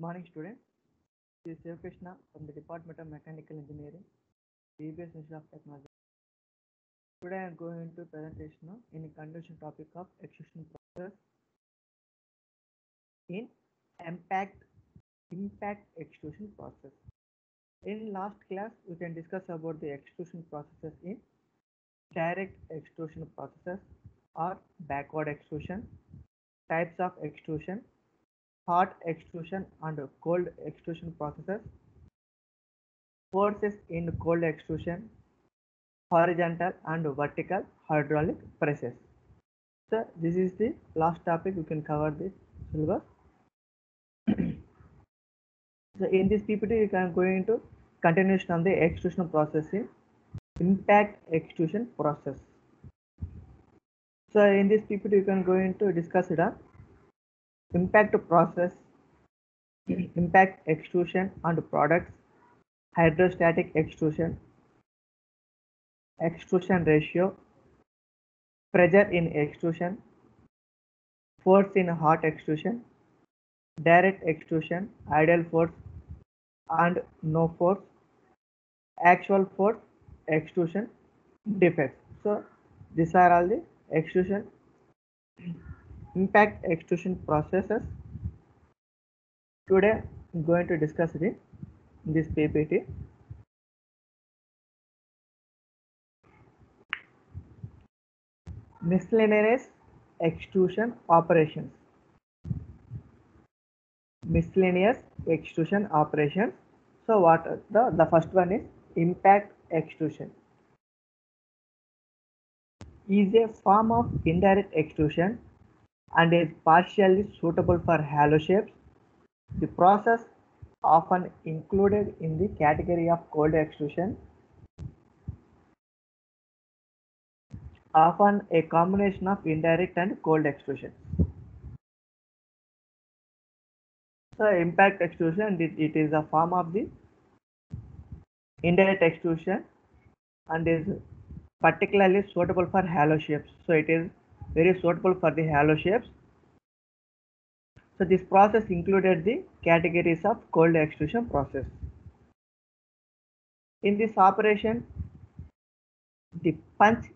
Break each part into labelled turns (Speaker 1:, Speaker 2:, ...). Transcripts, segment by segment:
Speaker 1: morning, students. This is Shiv Krishna from the Department of Mechanical Engineering, DBS Institute of Technology. Today I am going to presentation in a continuation topic of extrusion process in impact extrusion process. In last class, we can discuss about the extrusion processes in direct extrusion processes or backward extrusion, types of extrusion, hot extrusion and cold extrusion processes, forces in cold extrusion, horizontal and vertical hydraulic presses. So this is the last topic. We can cover this syllabus. So in this PPT, we can go into continuation of the extrusion process in impact extrusion process. So in this PPT, we can go into discuss it on impact process, impact extrusion and products, hydrostatic extrusion, extrusion ratio, pressure in extrusion, force in hot extrusion, direct extrusion, ideal force and no force, actual force, extrusion, defects. So these are all the extrusion impact extrusion processes. Today I'm going to discuss it in this PPT. Miscellaneous extrusion operations. Miscellaneous extrusion operations. So what the first one is impact extrusion. Is a form of indirect extrusion and is partially suitable for hollow shapes. The process often included in the category of cold extrusion, often a combination of indirect and cold extrusion. So impact extrusion, it is a form of the indirect extrusion and is particularly suitable for hollow shapes. So it is very suitable for the hollow shapes. So this process included the categories of cold extrusion process. In this operation, the punch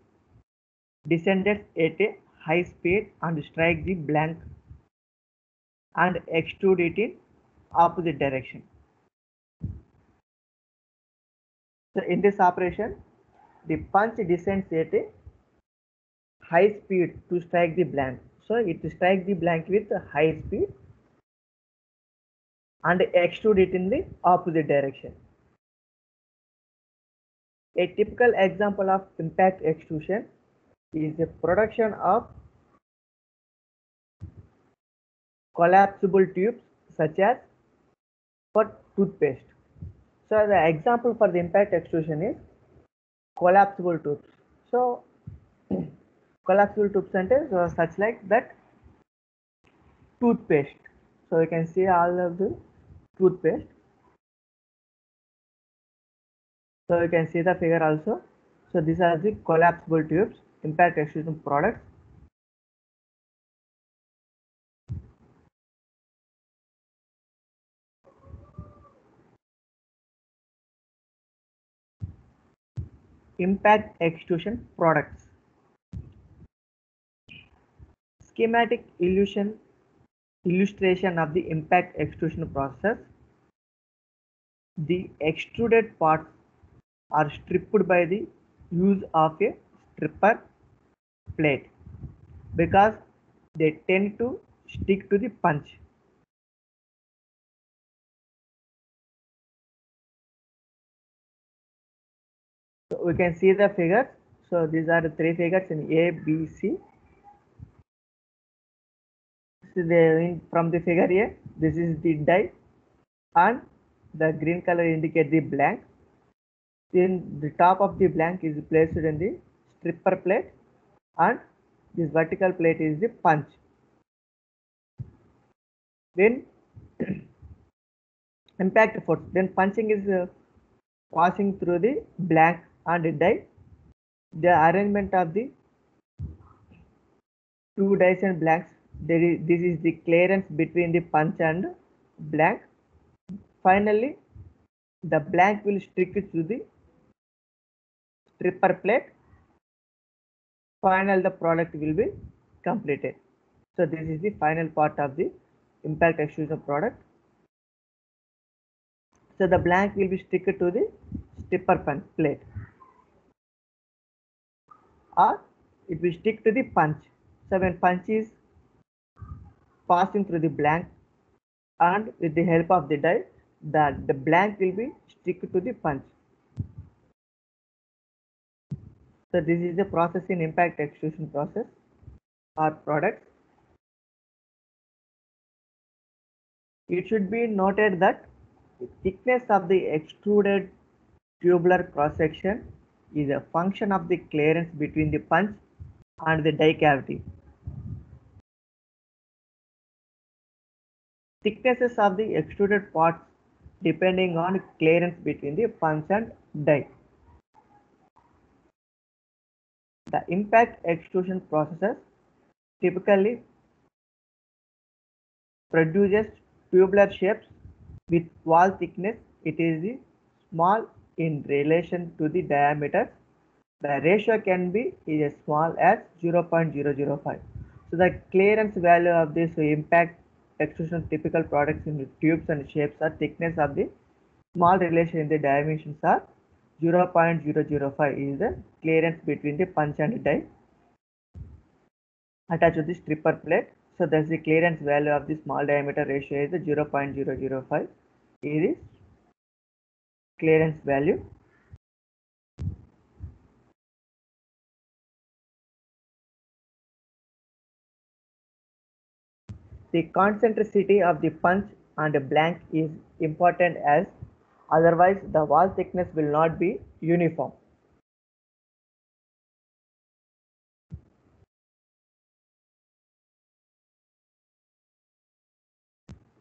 Speaker 1: descended at a high speed and strike the blank and extrude it in opposite direction. So in this operation, the punch descends at a high speed to strike the blank. So it strikes the blank with high speed and extrude it in the opposite direction. A typical example of impact extrusion is the production of collapsible tubes such as for toothpaste. So the example for the impact extrusion is collapsible tubes. So collapsible tubes are such like that toothpaste. So you can see all of the toothpaste. So you can see the figure also. So these are the collapsible tubes, impact extrusion products. Impact extrusion products. Schematic illustration of the impact extrusion process. The extruded parts are stripped by the use of a stripper plate because they tend to stick to the punch. So we can see the figures. So these are the three figures in A, B, C. So from the figure A, this is the die and the green color indicates the blank. Then the top of the blank is placed in the stripper plate and this vertical plate is the punch. Then impact force, then punching is passing through the blank and die. The arrangement of the two dies and blanks, this is the clearance between the punch and blank. finally the blank will stick to the stripper plate. Final the product will be completed. So this is the final part of the impact extrusion product. So the blank will be stick to the stripper plate, or it will stick to the punch. So when punch is passing through the blank, and with the help of the die, the blank will be stick to the punch. So this is the process in impact extrusion process or product. It should be noted that the thickness of the extruded tubular cross section is a function of the clearance between the punch and the die cavity. Thicknesses of the extruded parts depending on clearance between the punch and die. The impact extrusion processes typically produces tubular shapes with wall thickness. It is small in relation to the diameter. The ratio can be as small as 0.005. So the clearance value of this impact extrusion typical products in the tubes and shapes are thickness of the small relation in the dimensions are 0.005 is the clearance between the punch and die attached to the stripper plate. So thus the clearance value of the small diameter ratio is 0.005. It is clearance value. The concentricity of the punch and blank is important, as otherwise the wall thickness will not be uniform.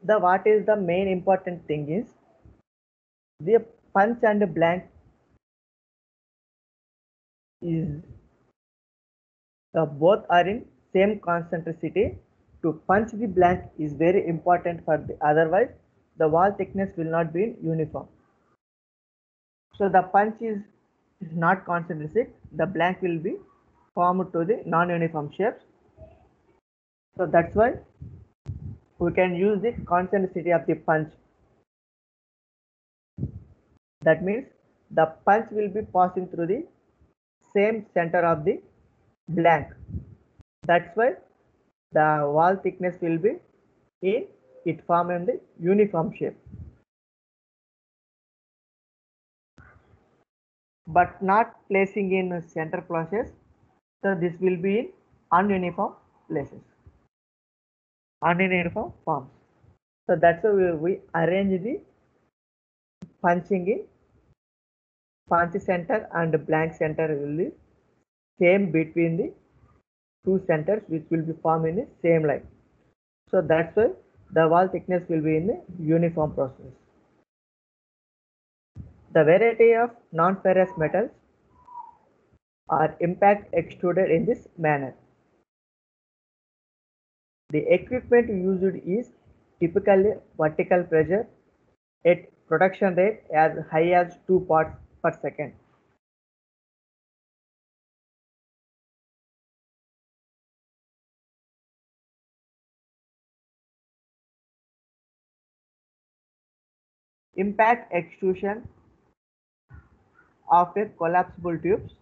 Speaker 1: What is the main important thing is the punch and blank is both are in same concentricity. To punch the blank is very important for the otherwise the wall thickness will not be uniform. So the punch is not concentric, the blank will be formed to the non-uniform shapes. So that's why we can use the concentricity of the punch. That means the punch will be passing through the same center of the blank. That's why the wall thickness will be in it form in the uniform shape, but not placing in center places. So this will be in ununiform places, ununiform forms. So that's how we arrange the punching in punch center and blank center will be same between the two centers, which will be formed in the same line. So that's why the wall thickness will be in the uniform process. The variety of non-ferrous metals are impact extruded in this manner. The equipment used is typically vertical pressure at production rate as high as 2 parts per second. Impact extrusion of a collapsible tubes.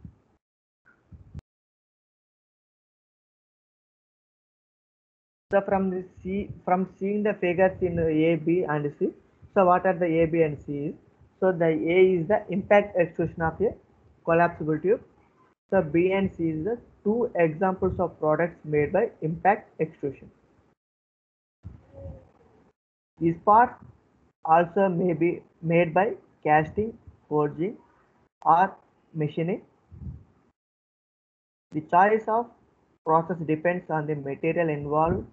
Speaker 1: So from seeing the figures in A, B and C. So what are the A, B and C is? So the A is the impact extrusion of a collapsible tube. So B and C is the two examples of products made by impact extrusion. These parts also may be made by casting, forging or machining. The choice of process depends on the material involved,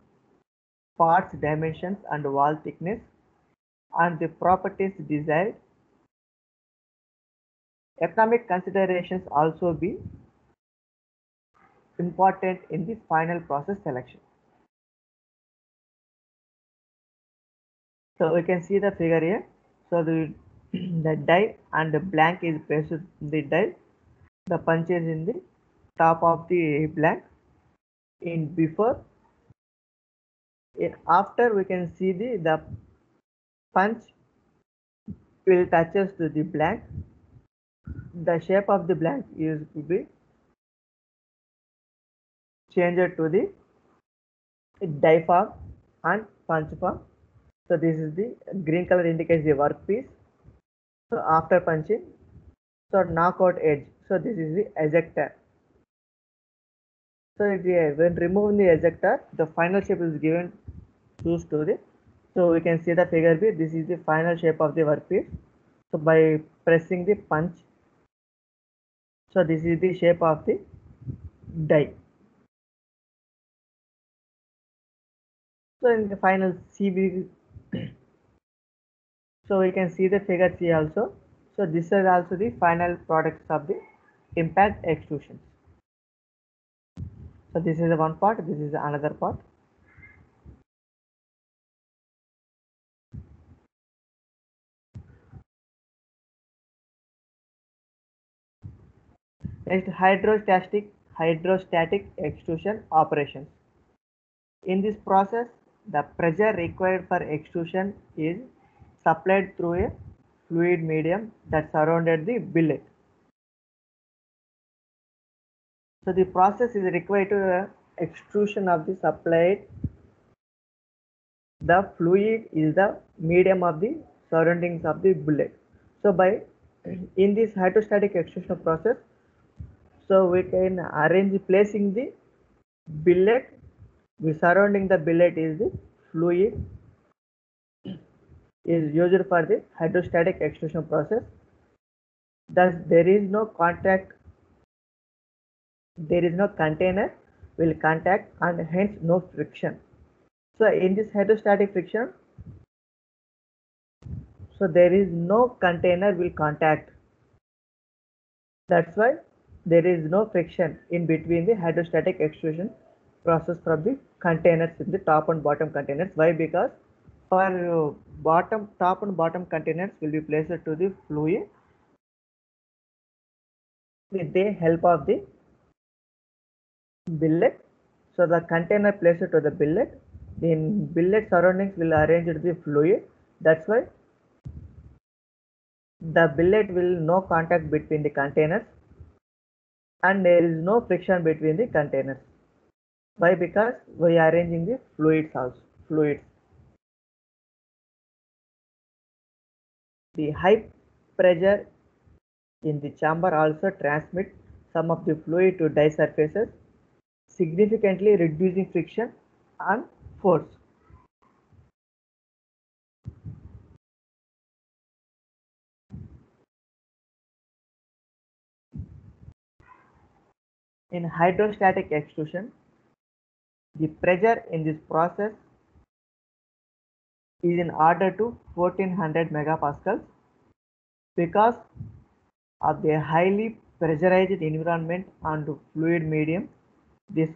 Speaker 1: parts dimensions and wall thickness, and the properties desired. Economic considerations also be important in the final process selection. So we can see the figure here. So the die and the blank is placed in the die. The punch is in the top of the blank. In before, in after we can see the punch will touches to the blank. The shape of the blank is to be changed to the die form and punch form. So this is the green color indicates the workpiece. So after punching, so knockout edge. So this is the ejector. So when removing the ejector, the final shape is given choose to the. So we can see the figure B. This is the final shape of the workpiece. So by pressing the punch, so this is the shape of the die. So in the final C, so we can see the figure C also. So this is also the final products of the impact extrusions. So this is the one part, this is another part. Next, hydrostatic extrusion operations. In this process, the pressure required for extrusion is supplied through a fluid medium that surrounded the billet. So the process is required to extrusion of the supplied. The fluid is the medium of the surroundings of the billet. So by in this hydrostatic extrusion process, so we can arrange placing the billet. The surrounding the billet is the fluid is used for the hydrostatic extrusion process. Thus, there is no contact, there is no container will contact and hence no friction. So in this hydrostatic friction, so there is no container will contact. That's why there is no friction in between the hydrostatic extrusion process from the containers in the top and bottom containers. Why? Because for top and bottom containers will be placed to the fluid with the help of the billet. So the container placed to the billet, the billet surroundings will arrange the fluid. That's why the billet will no contact between the containers and there is no friction between the containers. Why? Because we are arranging the fluids also. Fluids. The high pressure in the chamber also transmit some of the fluid to die surfaces, significantly reducing friction and force. In hydrostatic extrusion, the pressure in this process is in order to 1400 megapascals because of the highly pressurized environment and fluid medium. This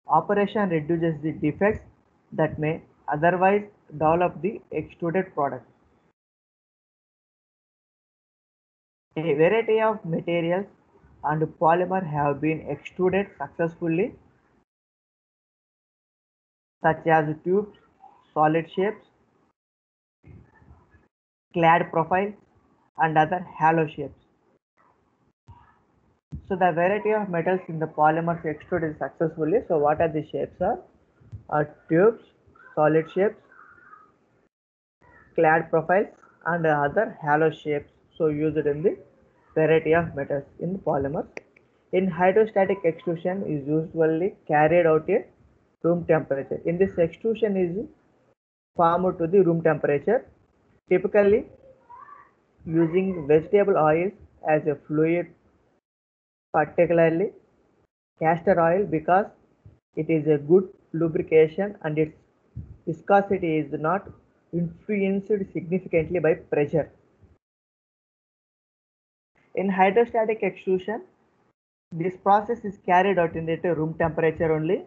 Speaker 1: operation reduces the defects that may otherwise develop the extruded product. A variety of materials and polymer have been extruded successfully, such as tubes, solid shapes, clad profiles, and other hollow shapes. So the variety of metals in the polymers extruded successfully. So what are the shapes are tubes, solid shapes, clad profiles, and other hollow shapes. So used in the variety of metals in the polymers. In hydrostatic extrusion is usually carried out at room temperature. In this extrusion is formed to the room temperature, typically using vegetable oils as a fluid, particularly castor oil because it is a good lubrication and its viscosity is not influenced significantly by pressure. In hydrostatic extrusion, this process is carried out in at room temperature only.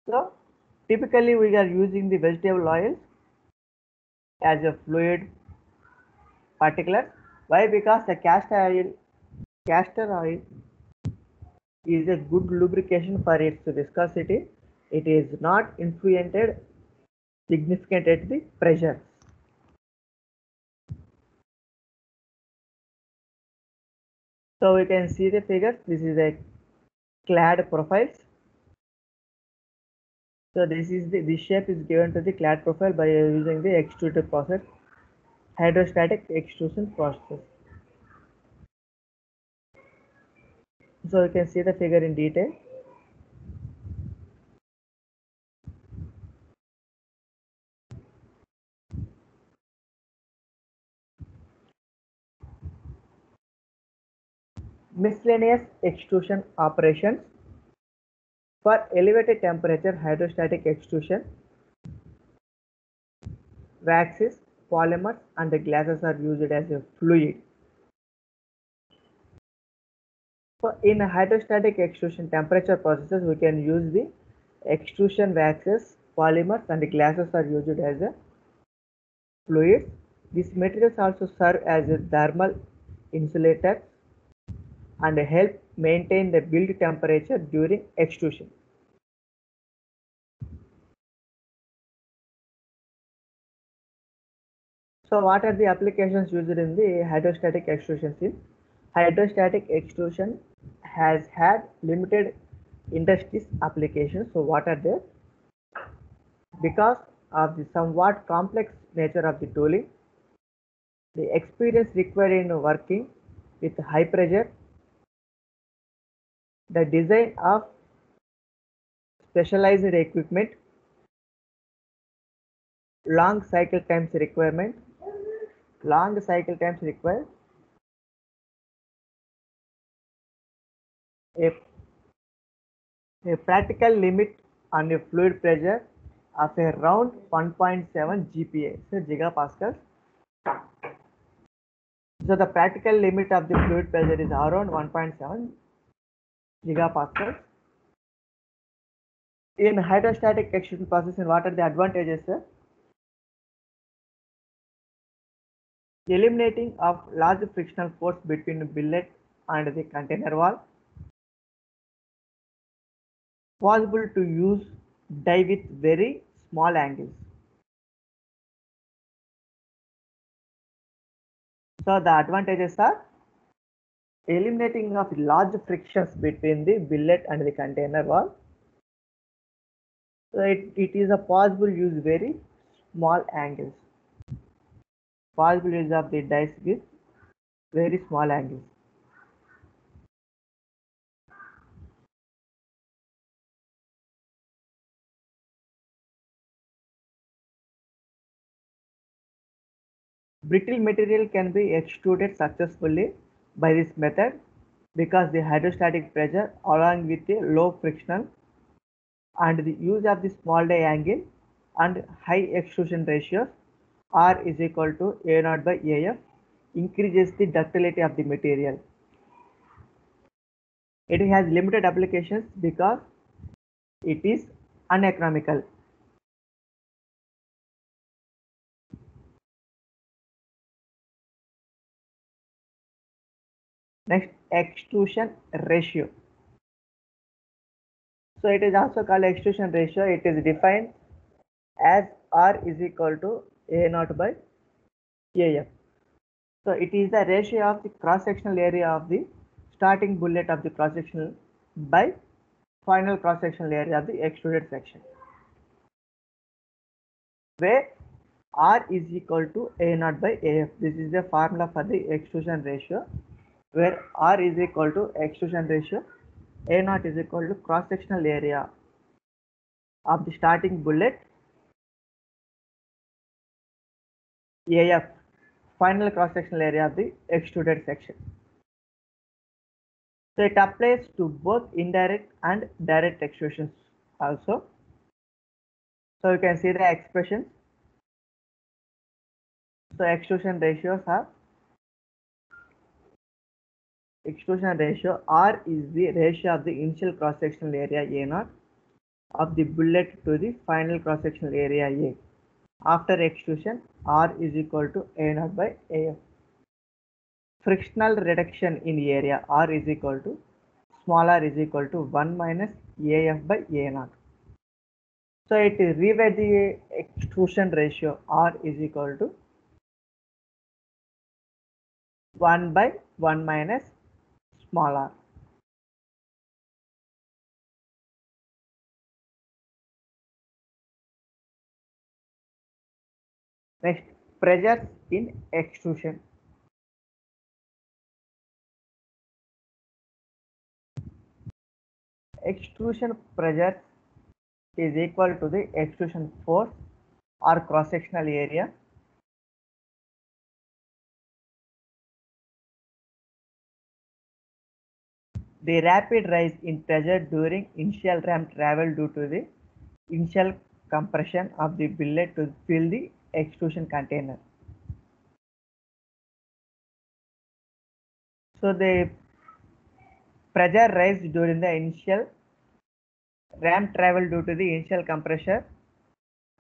Speaker 1: So typically we are using the vegetable oils as a fluid particulars. Why? Because the castor oil is a good lubrication for its viscosity. It is not influenced significant at the pressure. So we can see the figures. This is a clad profiles. So this shape is given to the clad profile by using the extruder process, hydrostatic extrusion process. So you can see the figure in detail. Miscellaneous extrusion operations. For elevated temperature hydrostatic extrusion, waxes, polymers and the glasses are used as a fluid. So in hydrostatic extrusion temperature processes, we can use the extrusion waxes, polymers and the glasses are used as a fluids. These materials also serve as a thermal insulators and help maintain the build temperature during extrusion. So what are the applications used in the hydrostatic extrusion scene? Hydrostatic extrusion has had limited industries applications. So what are they? Because of the somewhat complex nature of the tooling, the experience required in working with high pressure, the design of specialized equipment, long cycle times required, a, a practical limit on a fluid pressure of around 1.7 GPa, so gigapascals. So the practical limit of the fluid pressure is around 1.7 gigapascals. In hydrostatic extrusion process, what are the advantages? Eliminating of large frictional force between billet and the container wall. Possible to use die with very small angles. So the advantages are eliminating of large frictions between the billet and the container wall. So it is a possible use very small angles. Possible use of the dies with very small angles. Brittle material can be extruded successfully by this method because the hydrostatic pressure along with the low friction and the use of the small die angle and high extrusion ratios R is equal to A0 by AF increases the ductility of the material. It has limited applications because it is uneconomical. Next, extrusion ratio. So it is also called extrusion ratio. It is defined as R is equal to A0 by AF. So it is the ratio of the cross-sectional area of the starting bullet of the cross-sectional by final cross-sectional area of the extruded section, where R is equal to A0 by AF. This is the formula for the extrusion ratio, where R is equal to extrusion ratio, A0 is equal to cross-sectional area of the starting bullet, AF, final cross-sectional area of the extruded section. So it applies to both indirect and direct extrusions also. So you can see the expressions. So extrusion ratios are extrusion ratio R is the ratio of the initial cross-sectional area A0 of the bullet to the final cross-sectional area A. After extrusion, R is equal to A0 by AF. frictional reduction in area R is equal to small r is equal to 1 minus AF by A naught. So it rewrite the extrusion ratio R is equal to 1 by 1 minus small r. Next, pressure in extrusion. Extrusion pressure is equal to the extrusion force or cross-sectional area the rapid rise in pressure during initial ramp travel due to the initial compression of the billet to fill the extrusion container. So the pressure rise during the initial ramp travel due to the initial compression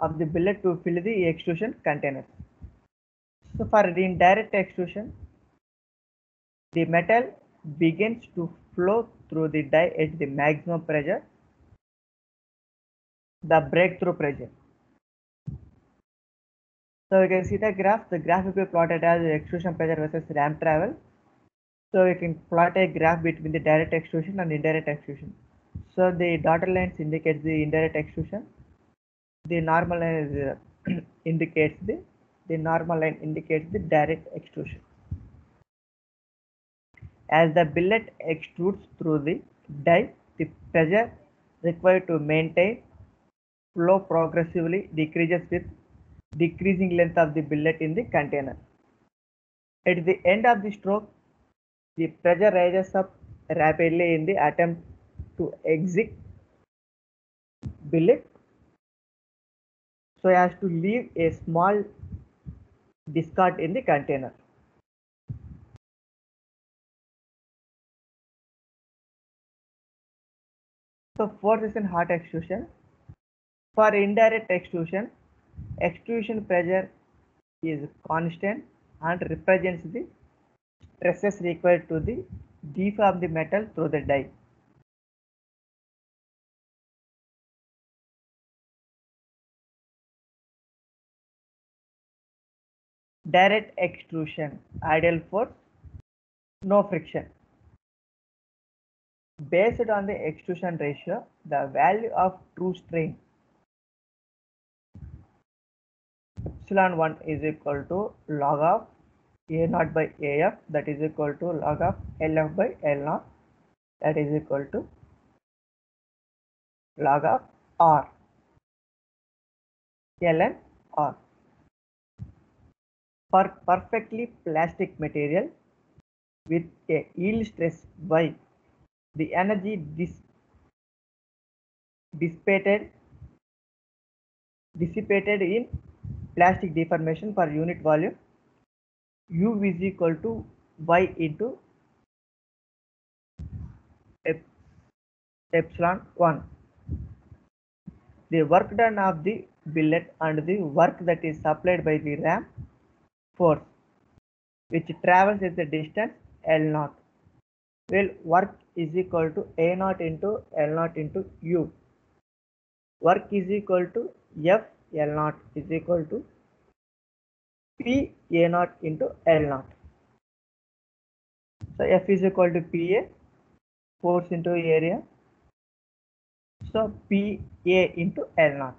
Speaker 1: of the billet to fill the extrusion container. So for the indirect extrusion, the metal begins to flow through the die at the maximum pressure, the breakthrough pressure. So you can see the graph. The graph will be plotted as extrusion pressure versus ramp travel. So we can plot a graph between the direct extrusion and indirect extrusion. So the dotted lines indicates the indirect extrusion. The normal line is, indicates the normal line indicates the direct extrusion. As the billet extrudes through the die, the pressure required to maintain flow progressively decreases with decreasing length of the billet in the container. At the end of the stroke, the pressure rises up rapidly in the attempt to exit billet so as to leave a small discard in the container. So forces in hot extrusion. For indirect extrusion, extrusion pressure is constant and represents the stresses required to the deform the metal through the die. Direct extrusion, ideal force, no friction. Based on the extrusion ratio, the value of true strain epsilon 1 is equal to log of A naught by AF, that is equal to log of LF by L naught, that is equal to log of R, ln R. For perfectly plastic material with a yield stress Y, the energy dissipated in plastic deformation per unit volume U is equal to Y into epsilon 1. The work done of the billet and the work that is supplied by the ramp force which travels at the distance L naught. Well, work is equal to A naught into L naught into U. Work is equal to F L naught is equal to P A naught into L naught. So F is equal to PA, force into area. So PA into L naught.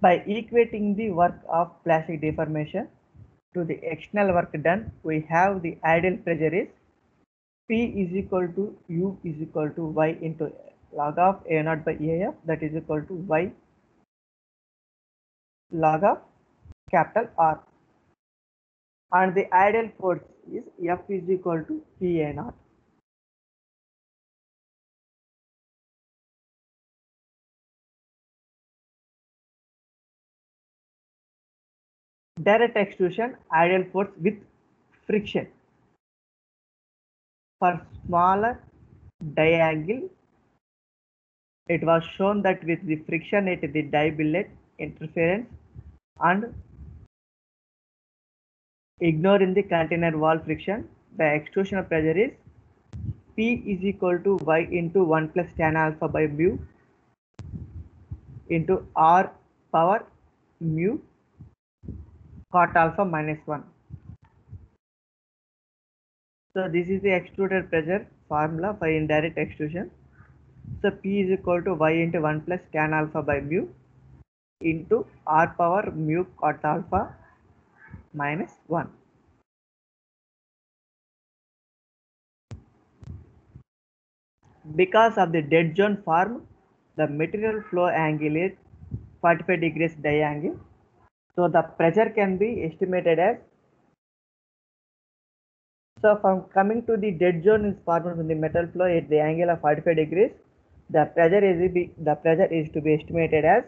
Speaker 1: By equating the work of plastic deformation to the external work done, we have the ideal pressure is P is equal to U is equal to Y into log of A naught by AF, that is equal to Y log of capital R. And the ideal force is F is equal to PA naught. Direct extrusion, ideal force with friction. For smaller die angle, It was shown that with the friction at the die billet interference and ignoring the container wall friction, the extrusion pressure is P is equal to Y into 1 plus tan alpha by mu into R power mu cot alpha minus 1. So this is the extruded pressure formula for indirect extrusion. So P is equal to Y into 1 plus tan alpha by mu into R power mu cot alpha minus 1. Because of the dead zone form, the material flow angle is 45 degrees die angle. So the pressure can be estimated as, so from coming to the dead zone is formed from the metal flow at the angle of 45 degrees. The pressure is to be estimated as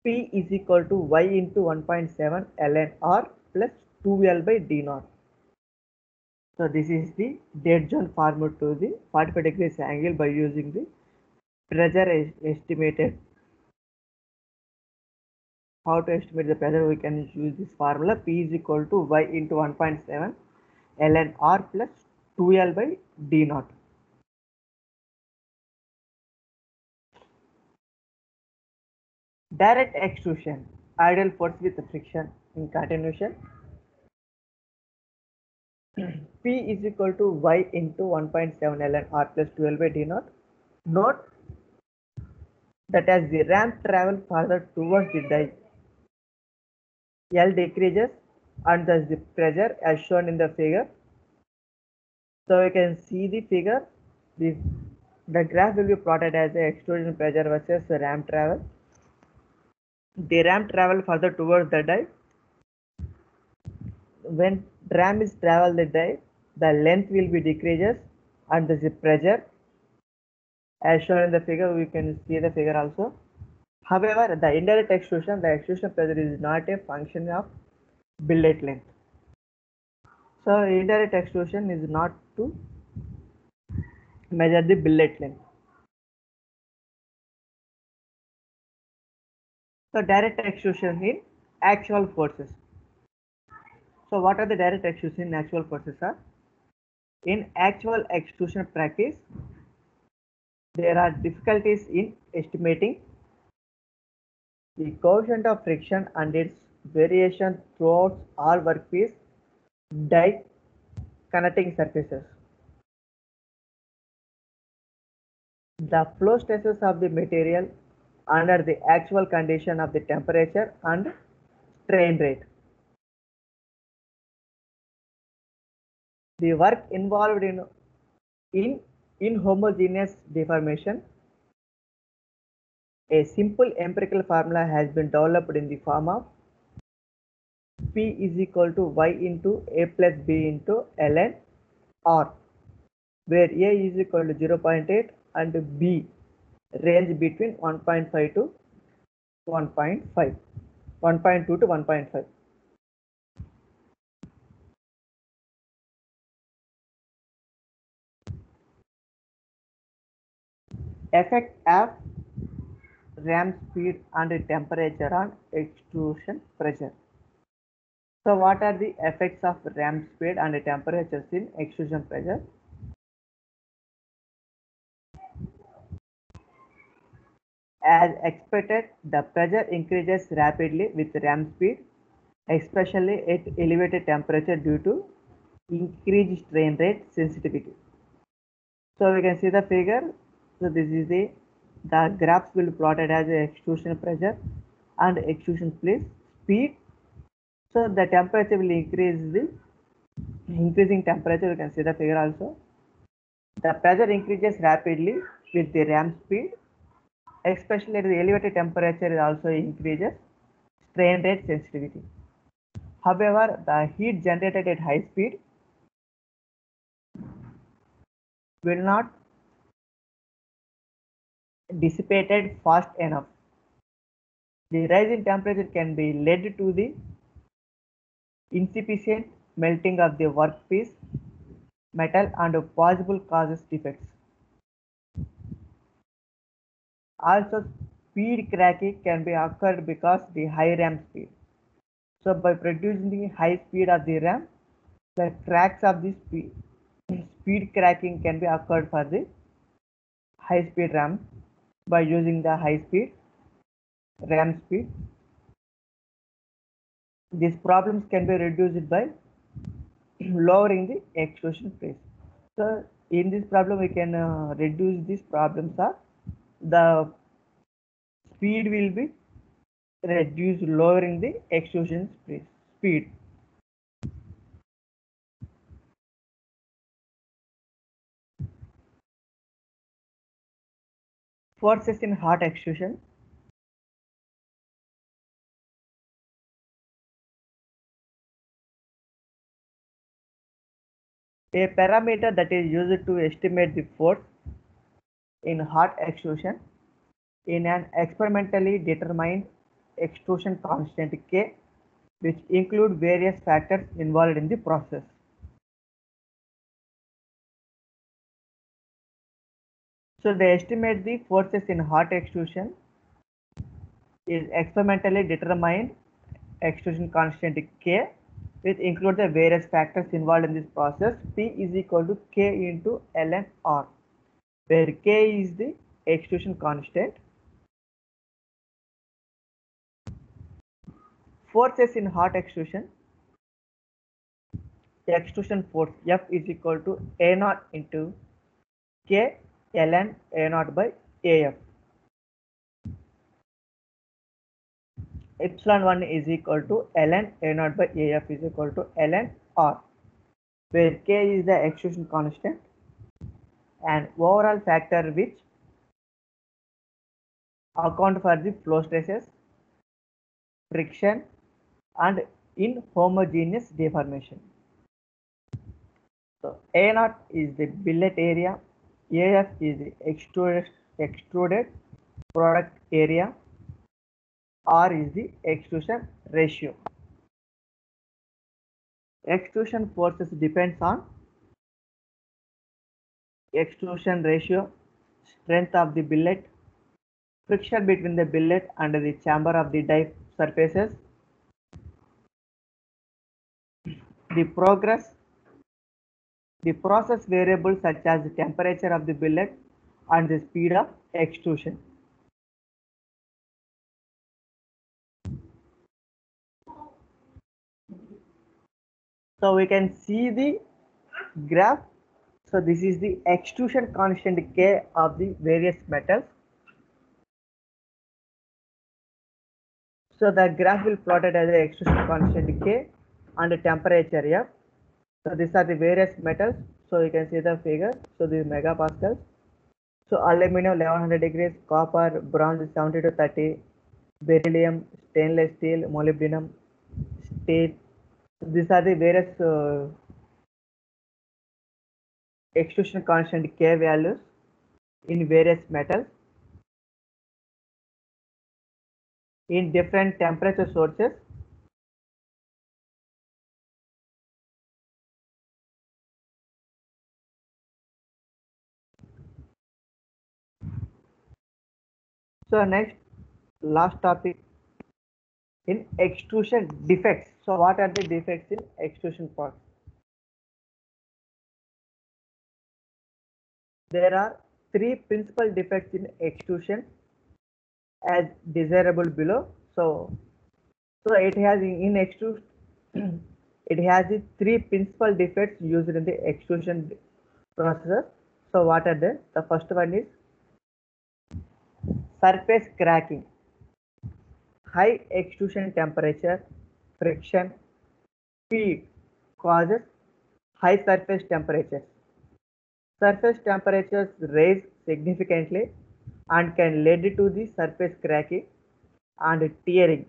Speaker 1: P is equal to Y into 1.7 ln R plus 2L by D naught. So this is the dead zone formula to the 45 degrees angle by using the pressure estimated. How to estimate the pressure? We can use this formula. P is equal to Y into 1.7 ln R plus 2L by D naught. Direct extrusion, ideal force with friction in continuation. P is equal to Y into 1.7 ln R plus 12 by D naught. Note that as the ramp travels further towards the die, L decreases and thus the pressure as shown in the figure. So you can see the figure. The graph will be plotted as the extrusion pressure versus the ramp travel. The ramp travel further towards the die. When ram is travel the die, the length will be decreases and the pressure as shown in the figure. We can see the figure also. However, the indirect extrusion, the extrusion pressure is not a function of billet length. So indirect extrusion is not to measure the billet length. So direct extrusion in actual forces. So what are the direct extrusion in actual forces are? In actual extrusion practice, there are difficulties in estimating the coefficient of friction and its variation throughout all workpiece die connecting surfaces. The flow stresses of the material under the actual condition of the temperature and strain rate. The work involved in inhomogeneous deformation. A simple empirical formula has been developed in the form of P is equal to Y into A plus B into ln R, where A is equal to 0.8 and B range between 1.5 to 1.5, 1.2 to 1.5. Effect of ram speed and temperature on extrusion pressure. So what are the effects of ram speed and temperatures in extrusion pressure? As expected, the pressure increases rapidly with ram speed, especially at elevated temperature due to increased strain rate sensitivity. So we can see the figure. So this is the graphs will be plotted as a extrusion pressure and extrusion speed. So the temperature will increase, the increasing temperature. You can see the figure also. The pressure increases rapidly with the ram speed, especially at the elevated temperature. It also increases strain rate sensitivity. However, the heat generated at high speed will not dissipated fast enough. The rise in temperature can be led to the insufficient melting of the workpiece metal and possible causes defects. Also, speed cracking can be occurred because the high RAM speed. So by producing the high speed of the RAM, the cracks of the speed cracking can be occurred for the high speed RAM by using the high speed RAM speed. These problems can be reduced by lowering the extrusion phase. So in this problem we can reduce these problems are the speed will be reduced lowering the extrusion speed. Forces in hot extrusion. A parameter that is used to estimate the force in hot extrusion in an experimentally determined extrusion constant K, which include various factors involved in the process. So they estimate the forces in hot extrusion is experimentally determined extrusion constant K, which include the various factors involved in this process. P is equal to K into ln R, where K is the extrusion constant. Forces in hot extrusion. The extrusion force F is equal to A naught into K ln A naught by AF. Epsilon 1 is equal to ln A naught by AF is equal to ln R, where K is the extrusion constant and overall factor which account for the flow stresses, friction and inhomogeneous deformation. So A naught is the billet area, AF is the extruded product area, R is the extrusion ratio. Extrusion forces depends on extrusion ratio, strength of the billet, friction between the billet and the chamber of the die surfaces, the process variables such as the temperature of the billet and the speed of extrusion. So we can see the graph. So this is the extrusion constant K of the various metals. So the graph will plotted as the extrusion constant K and the temperature F. So these are the various metals. So you can see the figure. So this is megapascals. So aluminum 1100 degrees, copper, bronze 70 to 30, beryllium, stainless steel, molybdenum, steel. These are the various extrusion constant K values in various metals in different temperature sources. So next, last topic in extrusion defects. So what are the defects in extrusion process? There are three principal defects in extrusion as desirable below. So it has in extrusion it has the three principal defects used in the extrusion process. So what are they? The first one is surface cracking. High extrusion temperature, friction, speed causes high surface temperatures. Surface temperatures rise significantly and can lead to the surface cracking and tearing.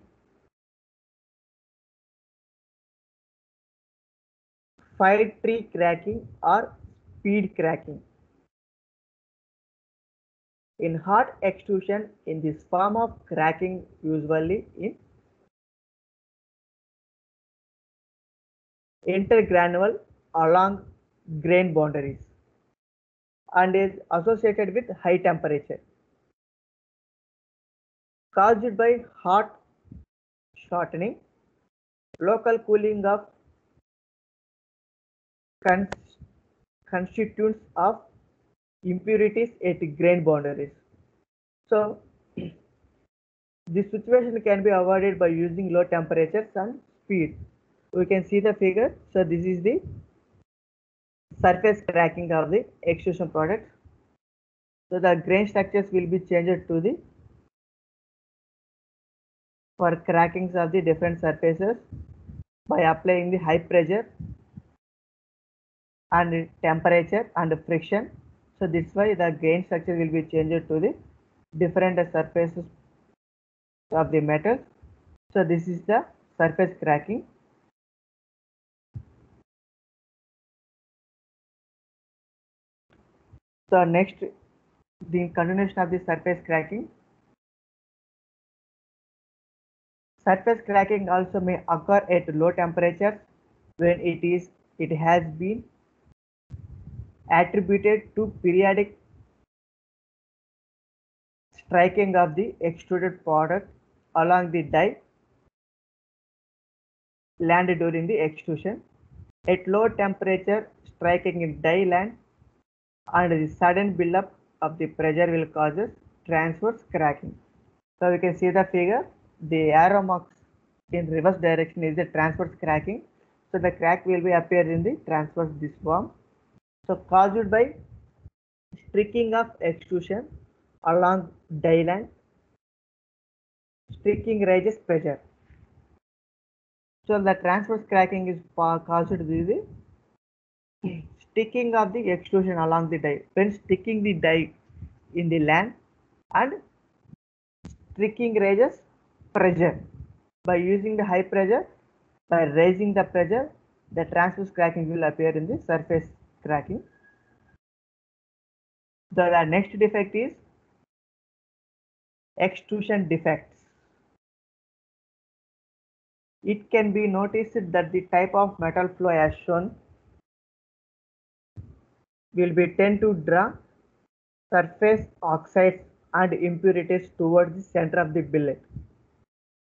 Speaker 1: Fire tree cracking or speed cracking. In hot extrusion, in this form of cracking usually in intergranular along grain boundaries and is associated with high temperature. caused by hot shortening, local cooling of constituents of impurities at grain boundaries. So this situation can be avoided by using low temperatures and speed. We can see the figure. So this is the surface cracking of the extrusion product. So the grain structures will be changed to the for crackings of the different surfaces by applying the high pressure and temperature and friction. So this why the grain structure will be changed to the different surfaces of the metal. So this is the surface cracking. So next, the continuation of the surface cracking. Surface cracking also may occur at low temperatures when it has been attributed to periodic striking of the extruded product along the die land during the extrusion. At low temperature, striking in die land and the sudden buildup of the pressure will cause transverse cracking. So we can see the figure. The arrow marks in reverse direction is the transverse cracking. So the crack will be appear in the transverse this form. So caused by streaking of extrusion along die line, streaking raises pressure. So the transverse cracking is caused by the sticking of the extrusion along the die. When sticking the die in the land and streaking raises pressure. By using the high pressure, by raising the pressure, the transverse cracking will appear in the surface cracking. The next defect is extrusion defects. It can be noticed that the type of metal flow as shown will be tend to draw surface oxides and impurities towards the center of the billet.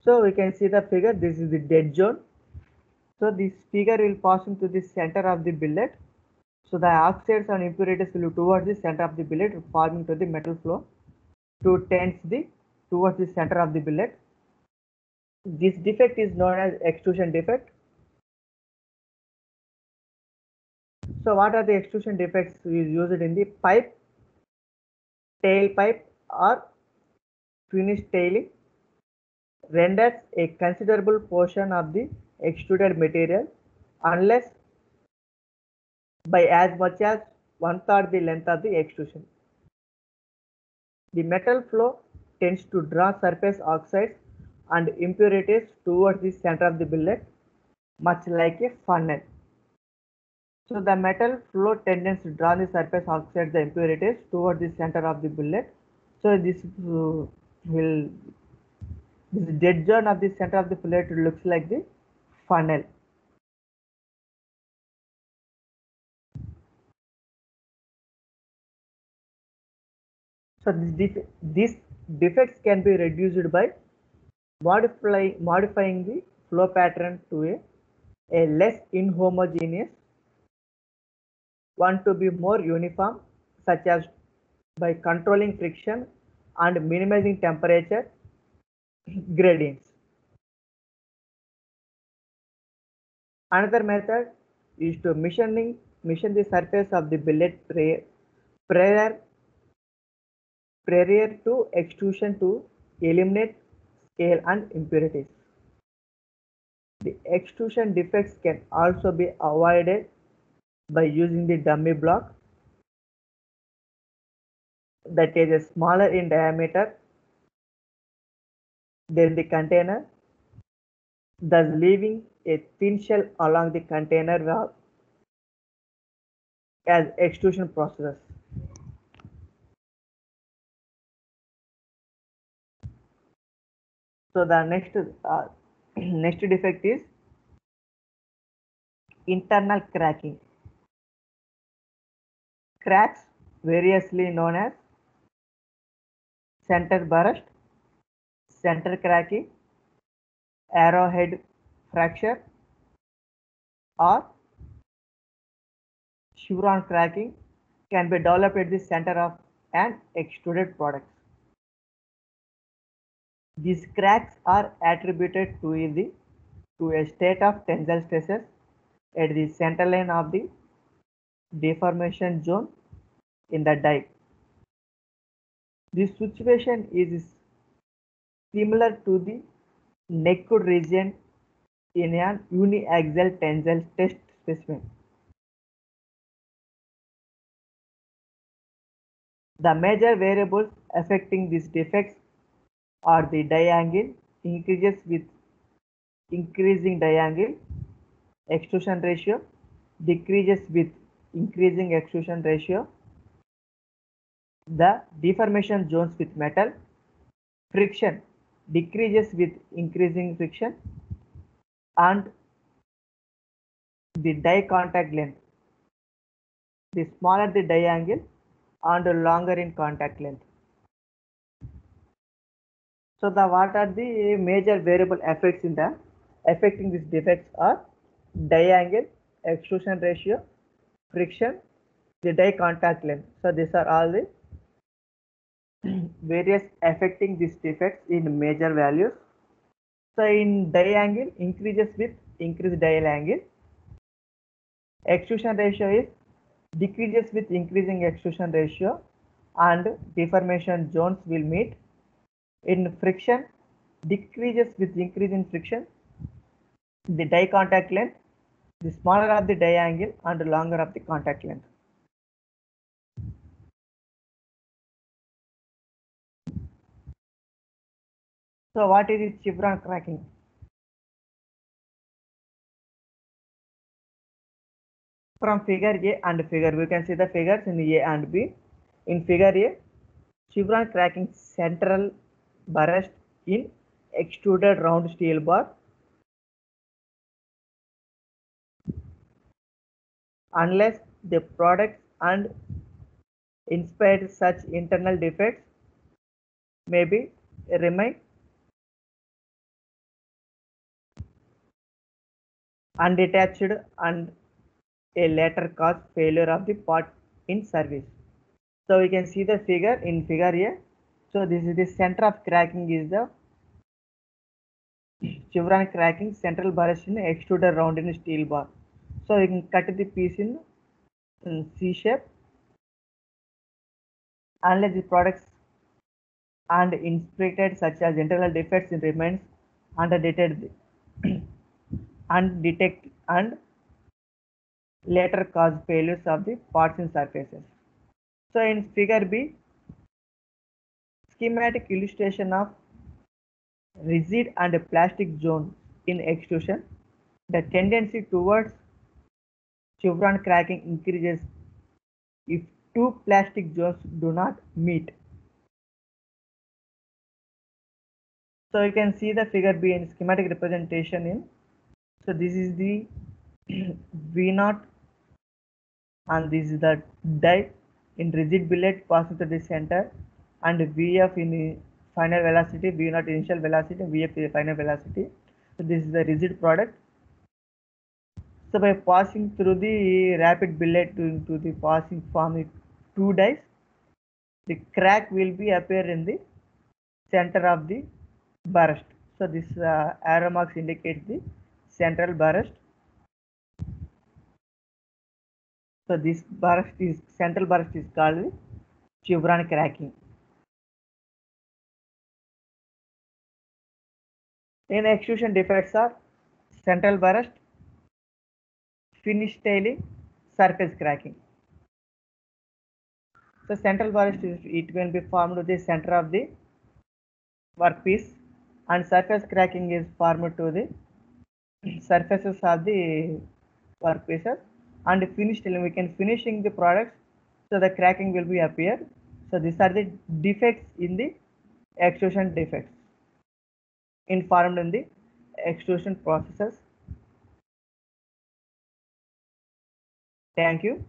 Speaker 1: So we can see the figure. This is the dead zone. So this figure will pass into the center of the billet. So the oxides and impurities will towards the center of the billet, forming to the metal flow to tends the towards the center of the billet. This defect is known as extrusion defect. So what are the extrusion defects is used in the pipe, tailpipe or finish tailing, renders a considerable portion of the extruded material unless by as much as 1/3 the length of the extrusion. The metal flow tends to draw surface oxides and impurities towards the center of the billet, much like a funnel. So the metal flow tends to draw the surface oxides, the impurities towards the center of the billet. So this dead zone of the center of the billet looks like the funnel. So these defects can be reduced by modifying the flow pattern to a less inhomogeneous one to be more uniform, such as by controlling friction and minimizing temperature gradients. Another method is to mission the surface of the billet prior to extrusion to eliminate scale and impurities. The extrusion defects can also be avoided by using the dummy block that is smaller in diameter than the container, thus leaving a thin shell along the container wall as extrusion process. So the next defect is internal cracking. Cracks, variously known as center burst, center cracking, arrowhead fracture, or chevron cracking can be developed at the center of an extruded product. These cracks are attributed to a state of tensile stresses at the center line of the deformation zone in the die. This situation is similar to the necked region in an uniaxial tensile test specimen. The major variables affecting these defects are the die angle increases with increasing die angle, extrusion ratio decreases with increasing extrusion ratio, the deformation zones with metal, friction decreases with increasing friction, and the die contact length. The smaller the die angle and longer in contact length. So what are the major variable effects in the affecting these defects are die angle, extrusion ratio, friction, the die contact length. So these are all the various affecting these defects in major values. So in die angle increases with increased die angle. Extrusion ratio is decreases with increasing extrusion ratio and deformation zones will meet. In friction decreases with increasing friction. The die contact length, the smaller of the die angle and longer of the contact length. So what is chevron cracking? From figure A and figure B, we can see the figures in A and B. In figure A, chevron cracking central burst in extruded round steel bar. Unless the products and inspired such internal defects may be remain undetached and a later cause failure of the part in service. So we can see the figure in figure A. So this is the center of cracking is the chevron cracking central burst in extruded round in steel bar. So you can cut the piece in C shape. Unless the products and inspected such as internal defects in remains undetected and later cause failures of the parts and surfaces. So in figure B, schematic illustration of rigid and plastic zone in extrusion. The tendency towards chevron cracking increases if two plastic zones do not meet. So you can see the figure B in schematic representation in. So this is the V0 and this is the die in rigid billet passing through the center and Vf in final velocity, V0 initial velocity, Vf is final velocity. So this is the rigid product. So by passing through the rapid billet into the passing forming two dies, the crack will be appear in the center of the burst. So this arrow marks indicates the central burst. So this burst is central burst is called chevron cracking. In extrusion defects are central burst, finish tailing, surface cracking. So central burst is it will be formed to the center of the workpiece and surface cracking is formed to the surfaces of the workpieces and finish tailing we can finishing the products so the cracking will be appear. So these are the defects in the extrusion defects informed in the extrusion processes. Thank you.